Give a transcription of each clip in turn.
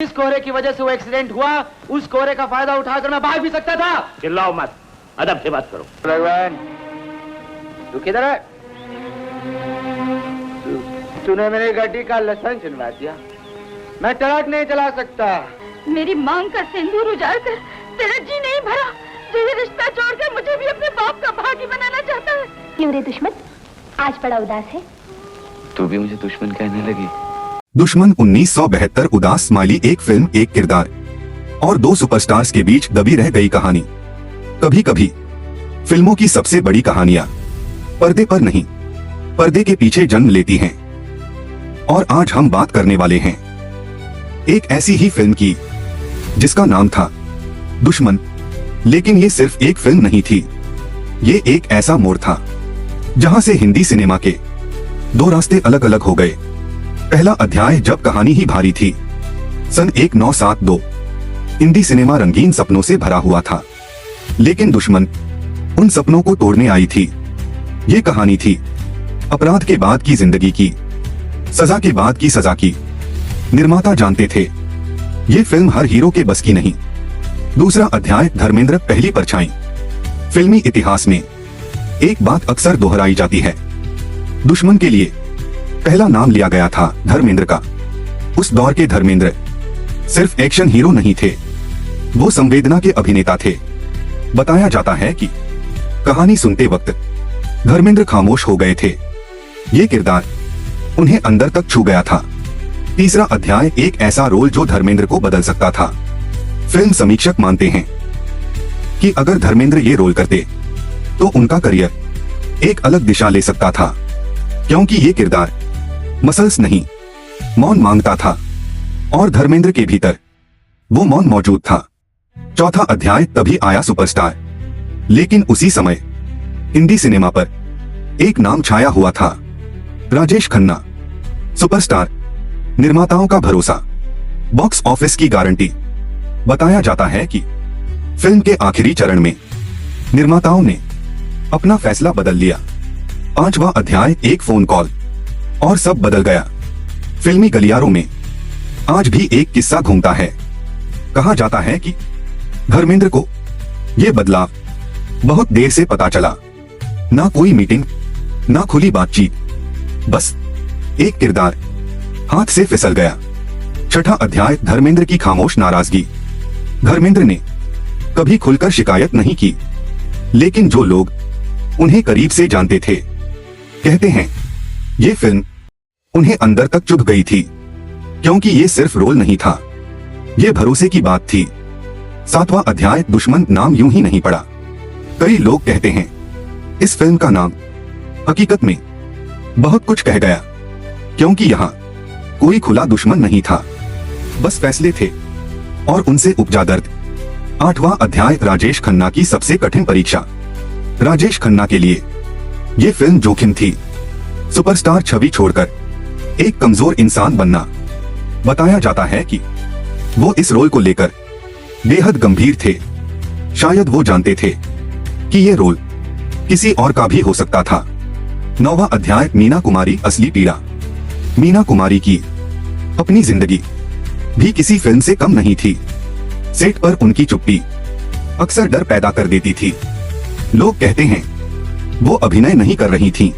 जिस कोहरे की वजह से वो एक्सीडेंट हुआ, उस कोहरे का फायदा उठाकर मैं भाग भी सकता था। चिल्लाओ मत, अदब से बात करो। भगवान, तू किधर है? तूने मेरी गाड़ी का लाइसेंस छीनवा दिया। मैं ट्रक नहीं चला सकता। मेरी मांग का सिंदूर उजाड़ कर तेरा जी नहीं भरा। जो ये रिश्ता छोड़कर मुझे भी अपने बाप का भागी बनाना चाहता है। क्यों रे दुश्मन, आज बड़ा उदास है? तू भी मुझे दुश्मन कहने लगी। दुश्मन 1972 उदास स्माइली, एक फिल्म, एक किरदार और दो सुपरस्टार्स के बीच दबी रह गई कहानी। कभी कभी फिल्मों की सबसे बड़ी कहानियां पर्दे पर नहीं, पर्दे के पीछे जन्म लेती हैं। और आज हम बात करने वाले हैं एक ऐसी ही फिल्म की जिसका नाम था दुश्मन। लेकिन ये सिर्फ एक फिल्म नहीं थी, ये एक ऐसा मोड़ था जहां से हिंदी सिनेमा के दो रास्ते अलग अलग हो गए। पहला अध्याय जब कहानी ही भारी थी। सन 1972 हिंदी सिनेमा रंगीन सपनों से भरा हुआ था, लेकिन दुश्मन उन सपनों को तोड़ने आई थी। ये कहानी थी अपराध के बाद की जिंदगी की, सजा के बाद की सजा की। निर्माता जानते थे ये फिल्म हर हीरो के बस की नहीं। दूसरा अध्याय धर्मेंद्र, पहली परछाई। फिल्मी इतिहास में एक बात अक्सर दोहराई जाती है, दुश्मन के लिए पहला नाम लिया गया था धर्मेंद्र का। उस दौर के धर्मेंद्र सिर्फ एक्शन हीरो नहीं थे, वो संवेदना के अभिनेता थे। बताया जाता है कि कहानी सुनते वक्त धर्मेंद्र खामोश हो गए थे। ये किरदार उन्हें अंदर तक छू गया था। तीसरा अध्याय एक ऐसा रोल जो धर्मेंद्र को बदल सकता था। फिल्म समीक्षक मानते हैं कि अगर धर्मेंद्र ये रोल करते तो उनका करियर एक अलग दिशा ले सकता था, क्योंकि ये किरदार मसल्स नहीं, मौन मांगता था और धर्मेंद्र के भीतर वो मौन मौजूद था। चौथा अध्याय तभी आया सुपरस्टार। लेकिन उसी समय हिंदी सिनेमा पर एक नाम छाया हुआ था, राजेश खन्ना। सुपरस्टार, निर्माताओं का भरोसा, बॉक्स ऑफिस की गारंटी। बताया जाता है कि फिल्म के आखिरी चरण में निर्माताओं ने अपना फैसला बदल लिया। पांचवा अध्याय एक फोन कॉल और सब बदल गया। फिल्मी गलियारों में आज भी एक किस्सा घूमता है। कहा जाता है कि धर्मेंद्र को यह बदलाव बहुत देर से पता चला। ना कोई मीटिंग, ना खुली बातचीत, बस एक किरदार हाथ से फिसल गया। छठा अध्याय धर्मेंद्र की खामोश नाराजगी। धर्मेंद्र ने कभी खुलकर शिकायत नहीं की, लेकिन जो लोग उन्हें करीब से जानते थे कहते हैं ये फिल्म उन्हें अंदर तक चुभ गई थी, क्योंकि ये सिर्फ रोल नहीं था, ये भरोसे की बात थी। सातवां अध्याय दुश्मन नाम यूं ही नहीं पड़ा। कई लोग कहते हैं इस फिल्म का नाम हकीकत में बहुत कुछ कह गया, क्योंकि यहाँ कोई खुला दुश्मन नहीं था, बस फैसले थे और उनसे उपजा दर्द। आठवां अध्याय राजेश खन्ना की सबसे कठिन परीक्षा। राजेश खन्ना के लिए ये फिल्म जोखिम थी। सुपरस्टार छवि छोड़कर एक कमजोर इंसान बनना। बताया जाता है कि वो इस रोल को लेकर बेहद गंभीर थे। शायद वो जानते थे कि ये रोल किसी और का भी हो सकता था। नौवां अध्याय मीना कुमारी, असली पीड़ा। मीना कुमारी की अपनी जिंदगी भी किसी फिल्म से कम नहीं थी। सेट पर उनकी चुप्पी अक्सर डर पैदा कर देती थी। लोग कहते हैं वो अभिनय नहीं कर रही थीं,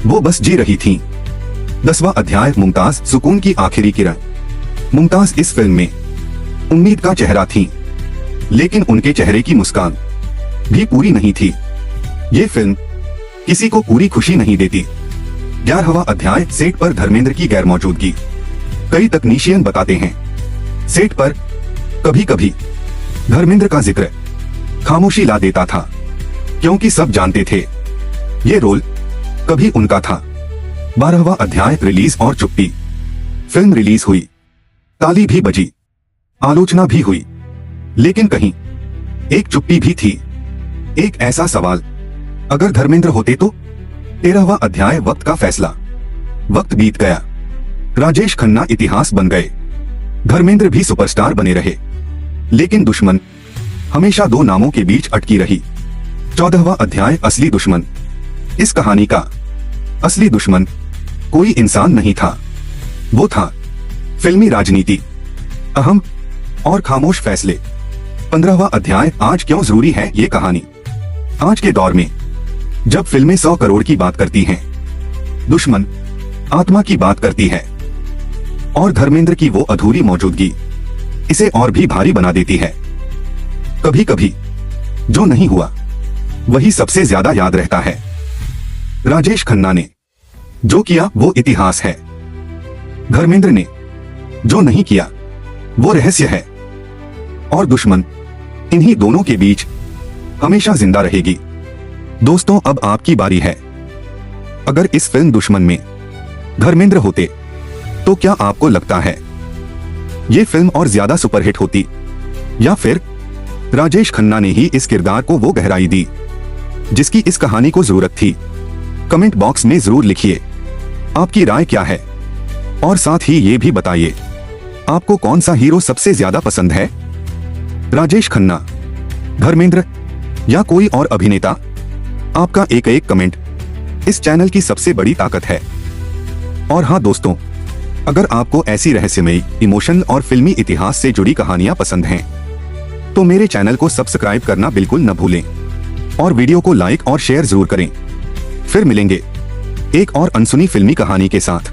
वो बस जी रही थीं। 10वां अध्याय मुमताज, सुकून की आखिरी किरण। मुमताज इस फिल्म में उम्मीद का चेहरा थी, लेकिन उनके चेहरे की मुस्कान भी पूरी नहीं थी। ये फिल्म किसी को पूरी खुशी नहीं देती। 11वां अध्याय सेट पर धर्मेंद्र की गैर मौजूदगी। कई तकनीशियन बताते हैं सेट पर कभी कभी धर्मेंद्र का जिक्र खामोशी ला देता था, क्योंकि सब जानते थे ये रोल कभी उनका था। 12वां अध्याय रिलीज और चुप्पी। फिल्म रिलीज हुई, ताली भी बजी, आलोचना भी हुई, लेकिन कहीं एक चुप्पी भी थी। एक ऐसा सवाल, अगर धर्मेंद्र होते तो? 13वां अध्याय वक्त का फैसला। वक्त बीत गया, राजेश खन्ना इतिहास बन गए, धर्मेंद्र भी सुपरस्टार बने रहे, लेकिन दुश्मन हमेशा दो नामों के बीच अटकी रही। 14वां अध्याय असली दुश्मन। इस कहानी का असली दुश्मन कोई इंसान नहीं था, वो था फिल्मी राजनीति। अहम और खामोश फैसले। 15वां अध्याय, आज क्यों जरूरी है ये कहानी। आज के दौर में जब फिल्में 100 करोड़ की बात करती हैं, दुश्मन आत्मा की बात करती है और धर्मेंद्र की वो अधूरी मौजूदगी इसे और भी भारी बना देती है। कभी कभी जो नहीं हुआ वही सबसे ज्यादा याद रहता है। राजेश खन्ना ने जो किया वो इतिहास है, धर्मेंद्र ने जो नहीं किया वो रहस्य है, और दुश्मन इन्हीं दोनों के बीच हमेशा जिंदा रहेगी। दोस्तों, अब आपकी बारी है। अगर इस फिल्म दुश्मन में धर्मेंद्र होते तो क्या आपको लगता है ये फिल्म और ज्यादा सुपरहिट होती, या फिर राजेश खन्ना ने ही इस किरदार को वो गहराई दी जिसकी इस कहानी को जरूरत थी? कमेंट बॉक्स में जरूर लिखिए आपकी राय क्या है, और साथ ही ये भी बताइए आपको कौन सा हीरो सबसे ज्यादा पसंद है, राजेश खन्ना, धर्मेंद्र या कोई और अभिनेता? आपका एक एक कमेंट इस चैनल की सबसे बड़ी ताकत है। और हाँ दोस्तों, अगर आपको ऐसी रहस्यमयी, इमोशनल और फिल्मी इतिहास से जुड़ी कहानियां पसंद हैं तो मेरे चैनल को सब्सक्राइब करना बिल्कुल न भूलें और वीडियो को लाइक और शेयर जरूर करें। फिर मिलेंगे एक और अनसुनी फिल्मी कहानी के साथ।